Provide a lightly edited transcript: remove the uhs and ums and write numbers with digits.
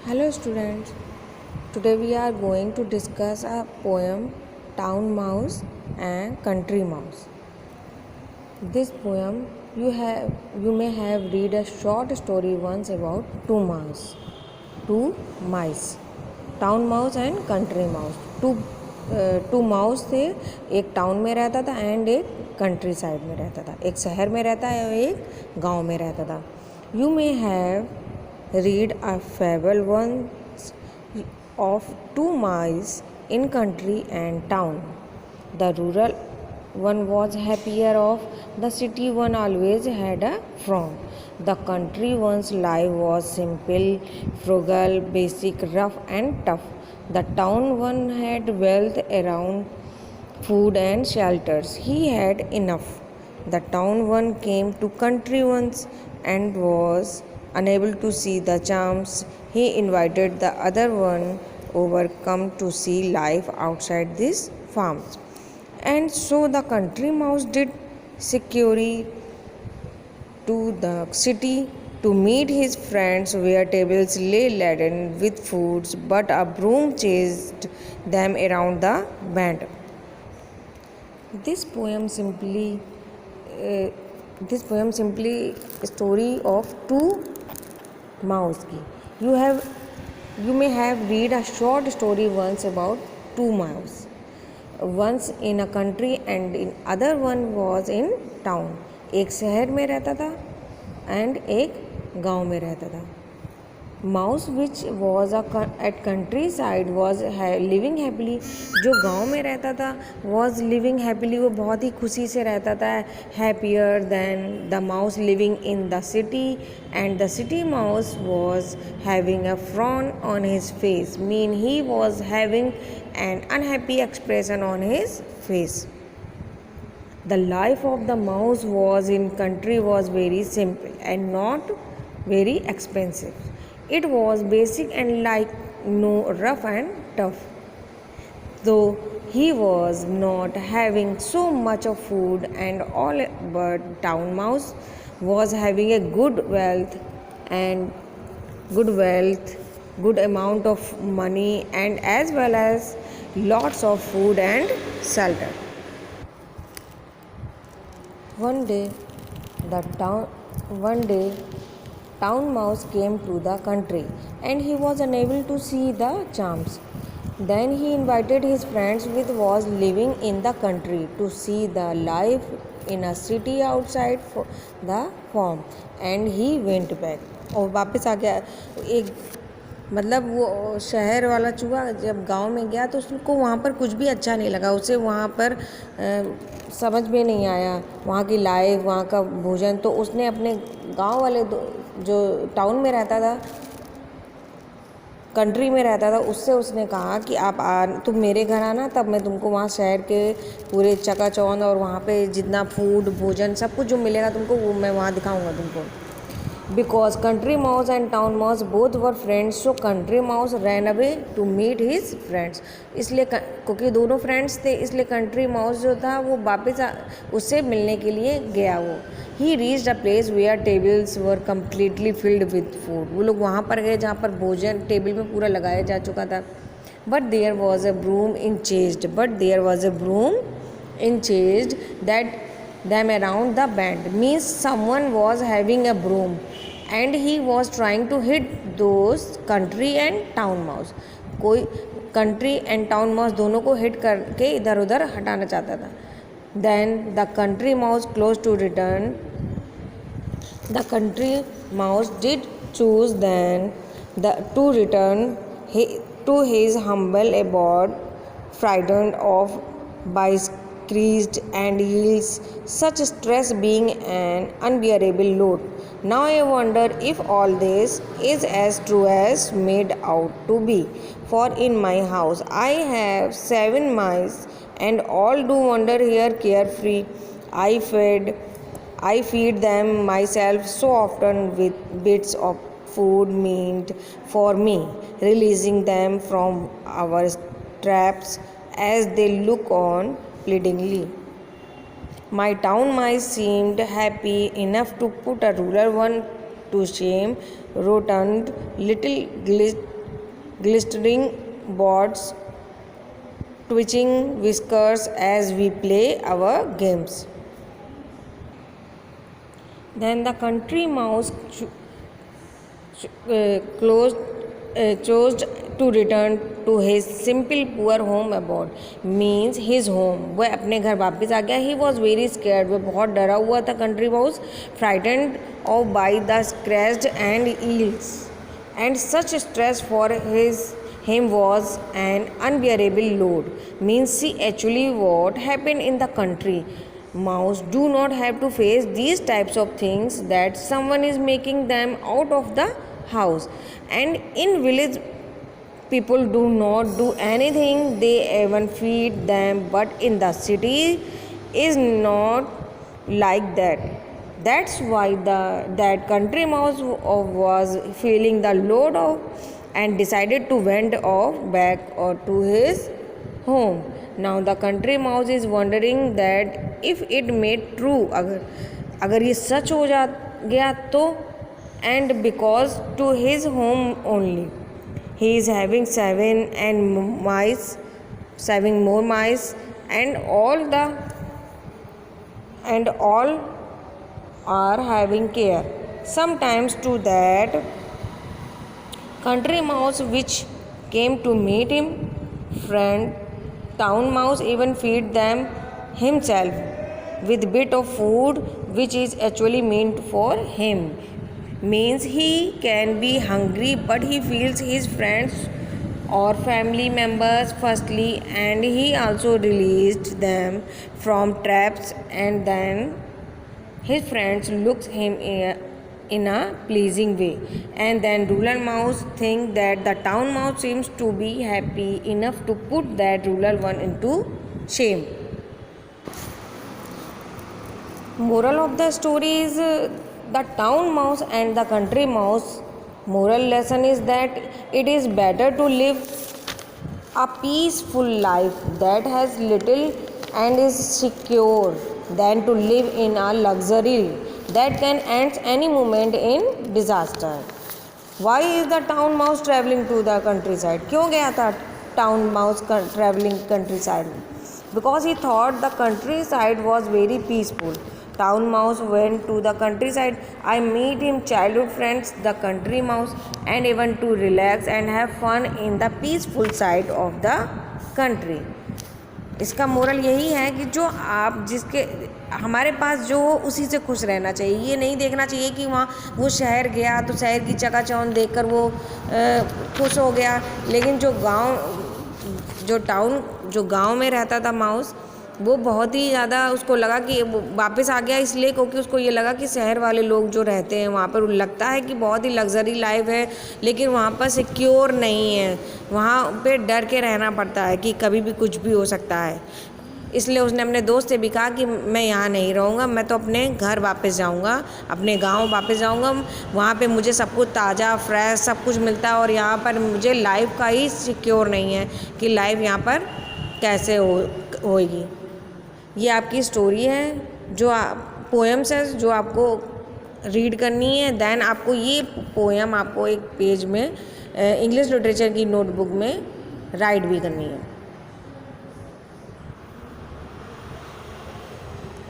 Hello students, today we are going to discuss a poem Town Mouse and Country Mouse. This poem you may have read a short story once about two mice, town mouse and country mouse. Two mouse थे, एक town में रहता था and एक country side में रहता था, एक शहर में रहता है और एक गांव में रहता था. You may have read a fable once of two mice in country and town. The rural one was happier off, the city one always had a frown. The country one's life was simple, frugal, basic, rough and tough. The town one had wealth around, food and shelters. He had enough. The town one came to country once and was unable to see the charms. He invited the other one over come to see life outside these farms. And so the country mouse did security to the city to meet his friends where tables lay laden with foods, but a broom chased them around the bend. This poem simply story of two mouse की. You may have read a short story once about two mouse. Once in a country and in other one was in town. एक शहर में रहता था and एक गांव में रहता था. Mouse which was at country side was living happily. जो गांव में रहता था वॉज लिविंग हैप्पीली, वो बहुत ही खुशी से रहता था. Happier than the mouse living in the city and the city mouse was having a frown on his face. Mean he was having an unhappy expression on his face. The life of the mouse was in country was very simple and not very expensive. It was basic and like no rough and tough. Though he was not having so much of food and all, but town mouse was having a good wealth, good amount of money, and as well as lots of food and shelter. One day, town mouse came to the country and he was unable to see the charms. Then he invited his friends with was living in the country to see the life in a city outside the farm, and he went back. और वापस आ गया. एक मतलब वो शहर वाला चूहा जब गांव में गया तो उसको वहाँ पर कुछ भी अच्छा नहीं लगा. उसे वहाँ पर समझ में नहीं आया वहाँ की लाइफ, वहाँ का भोजन. तो उसने अपने गांव वाले जो टाउन में रहता था, कंट्री में रहता था, उससे उसने कहा कि तुम मेरे घर आना, तब मैं तुमको वहाँ शहर के पूरे चकाचौंध और वहाँ पे जितना फूड भोजन सब कुछ जो मिलेगा तुमको वो मैं वहाँ दिखाऊंगा तुमको. Because country mouse and town mouse both were friends, so country mouse ran away to meet his friends. इसलिए क्योंकि दोनों फ्रेंड्स थे इसलिए country mouse जो था वो वापस उससे मिलने के लिए गया. वो he reached a place where tables were completely filled with food. वो लोग वहाँ पर गए जहाँ पर भोजन टेबल में पूरा लगाया जा चुका था. But there was a broom in chased that them around the bend. Means someone was having a broom and he was trying to hit those country and town mouse. कोई country and town mouse दोनों को hit करके इधर उधर हटाना चाहता था. Then the country mouse close to return. The country mouse did choose then to return to his humble abode, frightened of by creased and heels, such stress being an unbearable load. Now I wonder if all this is as true as made out to be. For in my house I have 7 mice, and all do wander here carefree. I feed them myself so often with bits of food meant for me, releasing them from our traps as they look on pleadingly. My town mice seemed happy enough to put a rural one to shame, rotund little glistening boards, twitching whiskers as we play our games. Then the country mouse chose to return to his simple poor home abode, means his home. वह अपने घर वापस आ गया. He was very scared. वह बहुत डरा हुआ था. country mouse frightened of by the scratched and eels, and such stress for him was an unbearable load. Means see actually what happened in the country. Mouse do not have to face these types of things that someone is making them out of the house, and in village people do not do anything, they even feed them, but in the city is not like that. That's why that country mouse was feeling the load of and decided to went off back or to his home. Now the country mouse is wondering that if it made true, अगर ये सच हो गया तो, and because to his home only. He is having seven more mice, and all are having care. Sometimes to that country mouse which came to meet him friend town mouse even feed them himself with bit of food which is actually meant for him. Means he can be hungry, but he feels his friends or family members firstly, and he also released them from traps, and then his friends looks him in a pleasing way. And then rural mouse think that the town mouse seems to be happy enough to put that rural one into shame. Moral of the story is the town mouse and the country mouse. Moral lesson is that it is better to live a peaceful life that has little and is secure than to live in a luxury that can end any moment in disaster. Why is the town mouse traveling to the countryside? क्यों गया था town mouse traveling countryside? Because he thought the countryside was very peaceful. Town mouse went to the countryside. I meet him childhood friends, the country mouse, and even to relax and have fun in the peaceful side of the country. इसका moral यही है कि जो आप जिसके हमारे पास जो हो उसी से खुश रहना चाहिए. ये नहीं देखना चाहिए कि वहाँ वो शहर गया तो शहर की चकाचौंध देखकर वो खुश हो गया, लेकिन जो गांव में रहता था माउस, वो बहुत ही ज़्यादा उसको लगा कि वो वापस आ गया इसलिए क्योंकि उसको ये लगा कि शहर वाले लोग जो रहते हैं वहाँ पर लगता है कि बहुत ही लग्जरी लाइफ है, लेकिन वहाँ पर सिक्योर नहीं है. वहाँ पे डर के रहना पड़ता है कि कभी भी कुछ भी हो सकता है. इसलिए उसने अपने दोस्त से भी कहा कि मैं यहाँ नहीं रहूँगा, मैं तो अपने घर वापस जाऊँगा, अपने गाँव वापस जाऊँगा. वहाँ पे मुझे सब कुछ ताज़ा फ्रेश सब कुछ मिलता है, और यहाँ पर मुझे लाइफ का ही सिक्योर नहीं है कि लाइफ यहाँ पर कैसे होएगी. ये आपकी स्टोरी है, जो पोएम्स है जो आपको रीड करनी है. देन आपको ये पोएम आपको एक पेज में इंग्लिश लिटरेचर की नोटबुक में राइट भी करनी है.